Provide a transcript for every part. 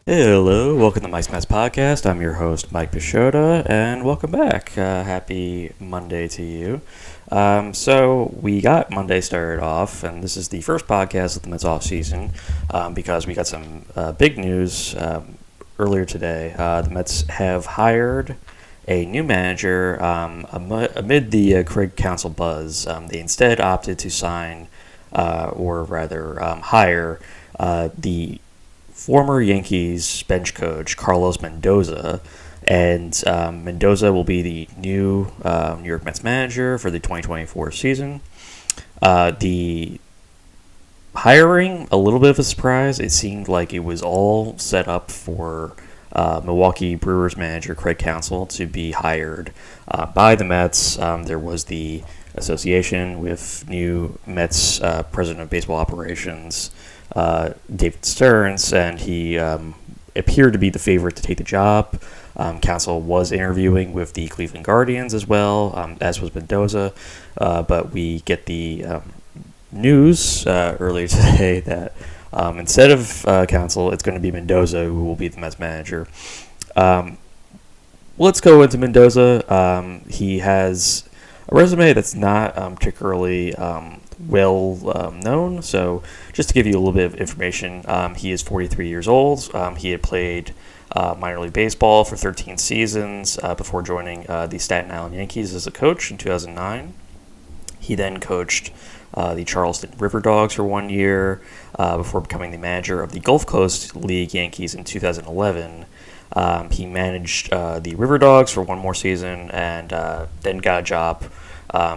Hello, welcome to Mike's Mets Podcast. I'm your host, Mike Pashota, and welcome back. Happy Monday to you. So we got Monday started off, and this is the first podcast of the Mets off season because we got some big news earlier today. The Mets have hired a new manager amid the Craig Counsell buzz. They instead opted to sign, or rather hire, the former Yankees bench coach Carlos Mendoza, and Mendoza will be the new New York Mets manager for the 2024 season. The hiring, a little bit of a surprise. It seemed like it was all set up for Milwaukee Brewers manager Craig Counsell to be hired by the Mets. There was the association with new Mets president of baseball operations, David Stearns, and he appeared to be the favorite to take the job. Counsell was interviewing with the Cleveland Guardians as well, as was Mendoza, but we get the news earlier today that instead of Counsell, it's going to be Mendoza who will be the Mets manager. Let's go into Mendoza. He has a resume that's not particularly well known. So just to give you a little bit of information, he is 43 years old. He had played minor league baseball for 13 seasons before joining the Staten Island Yankees as a coach in 2009. He then coached the Charleston River Dogs for 1 year before becoming the manager of the Gulf Coast League Yankees in 2011. He managed the River Dogs for one more season and then got a job.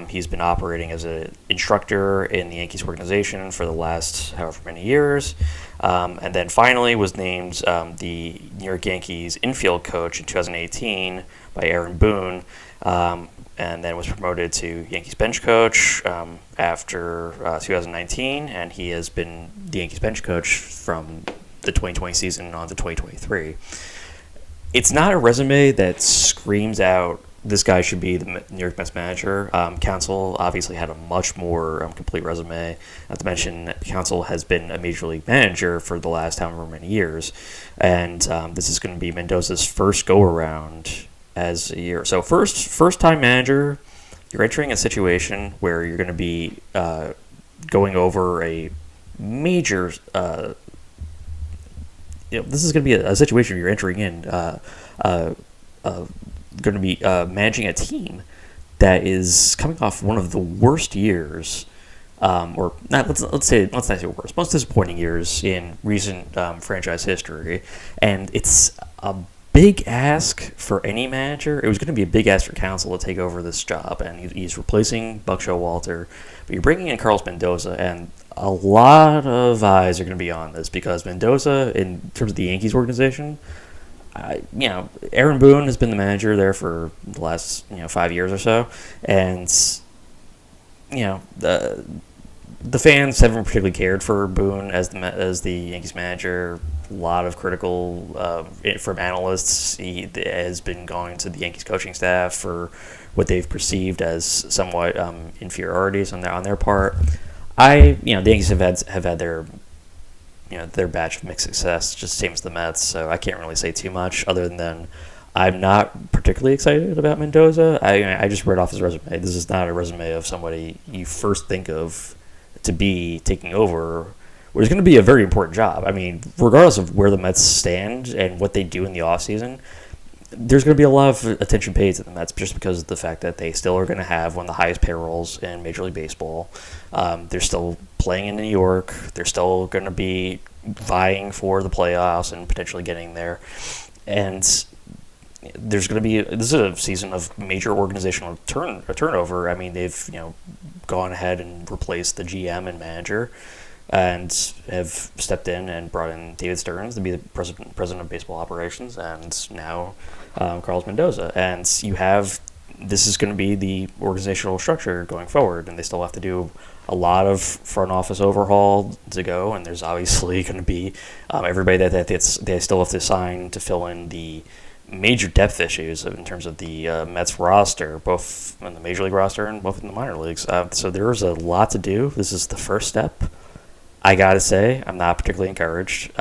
He's been operating as an instructor in the Yankees organization for the last however many years, and then finally was named the New York Yankees infield coach in 2018 by Aaron Boone, and then was promoted to Yankees bench coach after 2019, and he has been the Yankees bench coach from the 2020 season on to 2023. It's not a resume that screams out, this guy should be the New York Mets manager. Counsell obviously had a much more complete resume. Not to mention, Counsell has been a major league manager for the last however many years. And this is going to be Mendoza's first go-around as a year. So first-time manager, you're entering a situation where you're going to be going over a major... this is going to be a situation where you're entering in... going to be managing a team that is coming off one of the worst years, or not. Let's not say worst, most disappointing years in recent franchise history, and it's a big ask for any manager. It was going to be a big ask for Counsell to take over this job, and he's replacing Buck Showalter, but you're bringing in Carlos Mendoza, and a lot of eyes are going to be on this because Mendoza, in terms of the Yankees organization. Aaron Boone has been the manager there for the last 5 years or so, and the fans haven't particularly cared for Boone as the Yankees manager. A lot of critical from analysts. He has been going to the Yankees coaching staff for what they've perceived as somewhat inferiorities on their part. The Yankees have had their batch of mixed success, just same as the Mets, so I can't really say too much other than I'm not particularly excited about Mendoza. I just read off his resume. This is not a resume of somebody you first think of to be taking over, which is going to be a very important job. I mean, regardless of where the Mets stand and what they do in the offseason, there's going to be a lot of attention paid to the Mets just because of the fact that they still are going to have one of the highest payrolls in Major League Baseball. They're still playing in New York. They're still going to be vying for the playoffs and potentially getting there. And this is a season of major organizational turnover. I mean, they've gone ahead and replaced the GM and manager, and have stepped in and brought in David Stearns to be the president of baseball operations, and now Carlos Mendoza. And this is going to be the organizational structure going forward, and they still have to do a lot of front office overhaul to go, and there's obviously going to be everybody that they still have to sign to fill in the major depth issues in terms of the Mets roster, both in the Major League roster and both in the minor leagues. So there's a lot to do. This is the first step. I gotta say, I'm not particularly encouraged.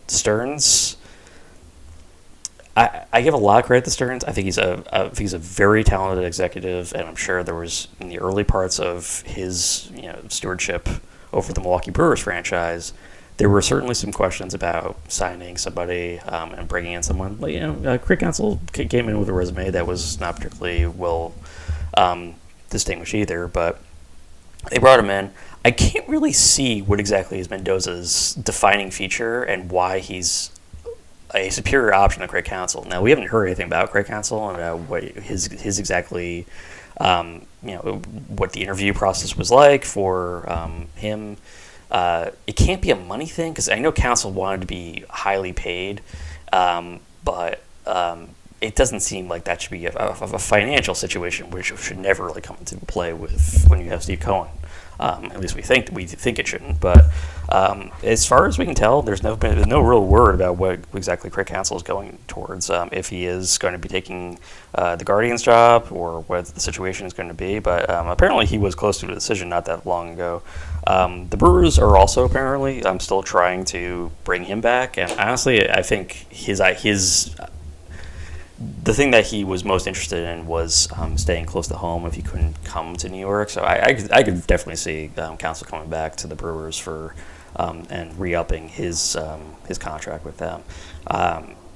Stearns I give a lot of credit to Stearns. I think he's a very talented executive, and I'm sure there was in the early parts of his stewardship over the Milwaukee Brewers franchise, there were certainly some questions about signing somebody and bringing in someone. Like, Craig Counsell came in with a resume that was not particularly well distinguished either, but they brought him in. I can't really see what exactly is Mendoza's defining feature and why he's a superior option to Craig Counsell. Now, we haven't heard anything about Craig Counsell and what his exactly, what the interview process was like for him. It can't be a money thing because I know Counsell wanted to be highly paid, but it doesn't seem like that should be a financial situation, which should never really come into play with when you have Steve Cohen. At least we think it shouldn't. But as far as we can tell, there's no real word about what exactly Craig Counsell is going towards. If he is going to be taking the Guardians job or what the situation is going to be. But apparently he was close to a decision not that long ago. The Brewers are also apparently still trying to bring him back. And honestly, I think the thing that he was most interested in was staying close to home if he couldn't come to New York. So I could definitely see Counsell coming back to the Brewers for and re-upping his contract with them.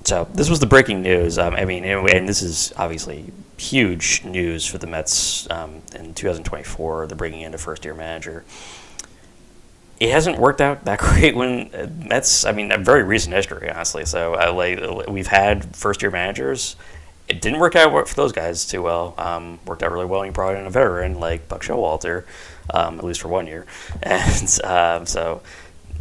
So this was the breaking news. And this is obviously huge news for the Mets in 2024. They're bringing in a first-year manager. It hasn't worked out that great when Mets. A very recent history, honestly. So we've had first-year managers. It didn't work out for those guys too well. Worked out really well when you brought in a veteran like Buck Showalter, at least for 1 year. And so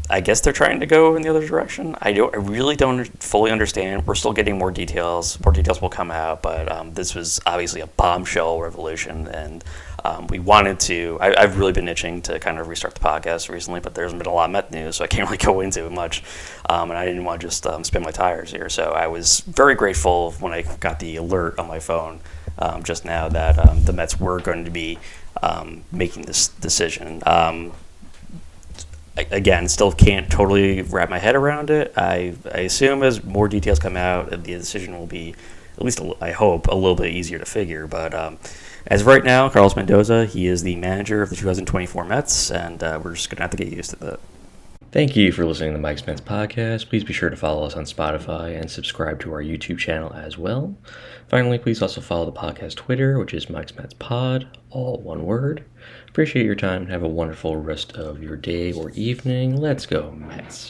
I guess they're trying to go in the other direction. I really don't fully understand. We're still getting more details. More details will come out, but this was obviously a bombshell revelation, and we wanted to. I've really been itching to kind of restart the podcast recently, but there hasn't been a lot of Met news, so I can't really go into it much. And I didn't want to just spin my tires here, so I was very grateful when I got the alert on my phone just now that the Mets were going to be making this decision. Again, still can't totally wrap my head around it. I assume as more details come out, the decision will be, at least I hope, a little bit easier to figure. But as of right now, Carlos Mendoza, he is the manager of the 2024 Mets, and we're just going to have to get used to that. Thank you for listening to Mike's Mets podcast. Please be sure to follow us on Spotify and subscribe to our YouTube channel as well. Finally, please also follow the podcast Twitter, which is Mike's Mets Pod, all one word. Appreciate your time and have a wonderful rest of your day or evening. Let's go, Mets.